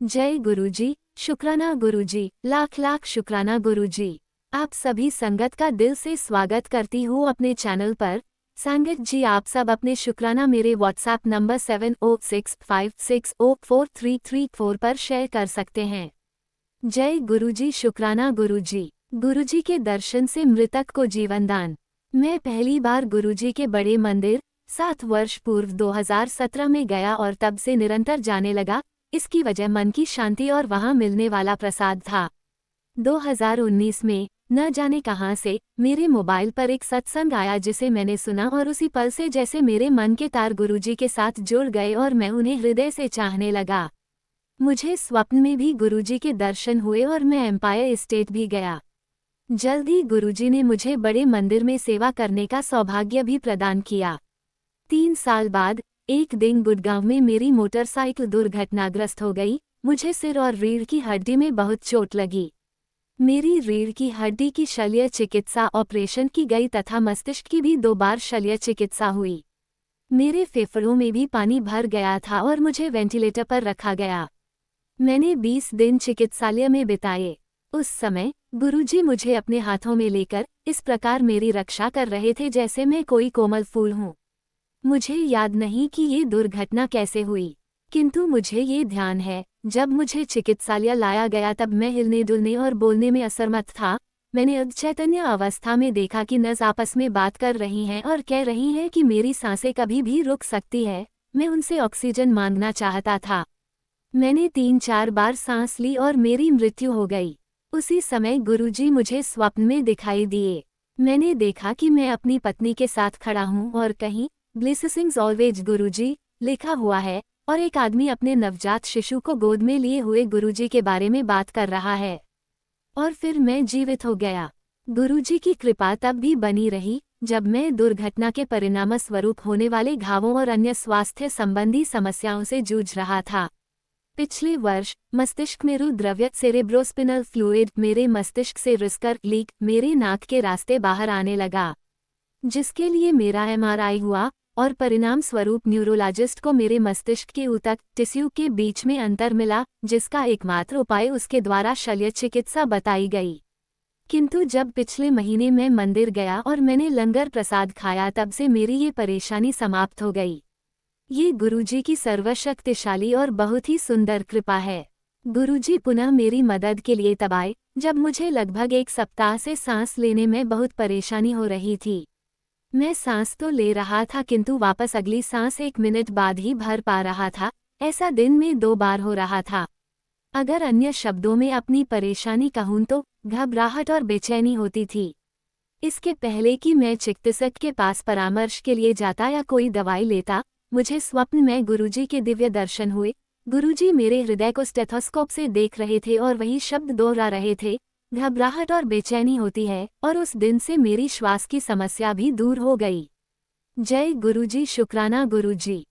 जय गुरुजी, शुक्राना गुरुजी, लाख लाख शुक्राना गुरुजी। आप सभी संगत का दिल से स्वागत करती हूँ अपने चैनल पर। संगत जी, आप सब अपने शुक्राना मेरे व्हाट्सएप नंबर 7065604334 पर शेयर कर सकते हैं। जय गुरुजी, शुक्राना गुरुजी। गुरुजी के दर्शन से मृतक को जीवनदान। मैं पहली बार गुरुजी के बड़े मंदिर 7 वर्ष पूर्व 2017 में गया और तब से निरंतर जाने लगा। इसकी वजह मन की शांति और वहां मिलने वाला प्रसाद था। 2019 में न जाने कहां से मेरे मोबाइल पर एक सत्संग आया जिसे मैंने सुना और उसी पल से जैसे मेरे मन के तार गुरुजी के साथ जुड़ गए और मैं उन्हें हृदय से चाहने लगा। मुझे स्वप्न में भी गुरुजी के दर्शन हुए और मैं एम्पायर स्टेट भी गया। जल्द ही गुरुजी ने मुझे बड़े मंदिर में सेवा करने का सौभाग्य भी प्रदान किया। 3 साल बाद एक दिन गुड़गांव में मेरी मोटरसाइकिल दुर्घटनाग्रस्त हो गई। मुझे सिर और रीढ़ की हड्डी में बहुत चोट लगी। मेरी रीढ़ की हड्डी की शल्य चिकित्सा ऑपरेशन की गई तथा मस्तिष्क की भी 2 बार शल्य चिकित्सा हुई। मेरे फेफड़ों में भी पानी भर गया था और मुझे वेंटिलेटर पर रखा गया। मैंने 20 दिन चिकित्सालय में बिताए। उस समय गुरुजी मुझे अपने हाथों में लेकर इस प्रकार मेरी रक्षा कर रहे थे जैसे मैं कोई कोमल फूल हूँ। मुझे याद नहीं कि ये दुर्घटना कैसे हुई, किंतु मुझे ये ध्यान है जब मुझे चिकित्सालय लाया गया तब मैं हिलने डुलने और बोलने में असमर्थ था। मैंने अचैतन्य अवस्था में देखा कि नस आपस में बात कर रही हैं और कह रही हैं कि मेरी सांसें कभी भी रुक सकती है। मैं उनसे ऑक्सीजन मांगना चाहता था। मैंने 3-4 बार सांस ली और मेरी मृत्यु हो गई। उसी समय गुरुजी मुझे स्वप्न में दिखाई दिए। मैंने देखा कि मैं अपनी पत्नी के साथ खड़ा हूँ और कहीं ब्लेसिंग्स ऑलवेज गुरुजी लिखा हुआ है और एक आदमी अपने नवजात शिशु को गोद में लिए हुए गुरुजी के बारे में बात कर रहा है। और फिर मैं जीवित हो गया। गुरुजी की कृपा तब भी बनी रही जब मैं दुर्घटना के परिणाम स्वरूप होने वाले घावों और अन्य स्वास्थ्य संबंधी समस्याओं से जूझ रहा था। पिछले वर्ष मस्तिष्क में द्रव्य सेरेब्रोस्पिनल फ्लूइड मेरे मस्तिष्क से रिसकर लीक मेरे नाक के रास्ते बाहर आने लगा, जिसके लिए मेरा MRI हुआ और परिणाम स्वरूप न्यूरोलॉजिस्ट को मेरे मस्तिष्क के ऊतक टिश्यू के बीच में अंतर मिला, जिसका एकमात्र उपाय उसके द्वारा शल्य चिकित्सा बताई गई। किंतु जब पिछले महीने मैं मंदिर गया और मैंने लंगर प्रसाद खाया तब से मेरी ये परेशानी समाप्त हो गई। ये गुरुजी की सर्वशक्तिशाली और बहुत ही सुंदर कृपा है। गुरुजी पुनः मेरी मदद के लिए तब आए जब मुझे लगभग 1 सप्ताह से सांस लेने में बहुत परेशानी हो रही थी। मैं सांस तो ले रहा था किंतु वापस अगली सांस 1 मिनट बाद ही भर पा रहा था। ऐसा दिन में 2 बार हो रहा था। अगर अन्य शब्दों में अपनी परेशानी कहूँ तो घबराहट और बेचैनी होती थी। इसके पहले कि मैं चिकित्सक के पास परामर्श के लिए जाता या कोई दवाई लेता, मुझे स्वप्न में गुरुजी के दिव्य दर्शन हुए। गुरुजी मेरे हृदय को स्टेथोस्कोप से देख रहे थे और वही शब्द दोहरा रहे थे, घबराहट और बेचैनी होती है। और उस दिन से मेरी श्वास की समस्या भी दूर हो गई। जय गुरुजी, शुक्राना गुरुजी।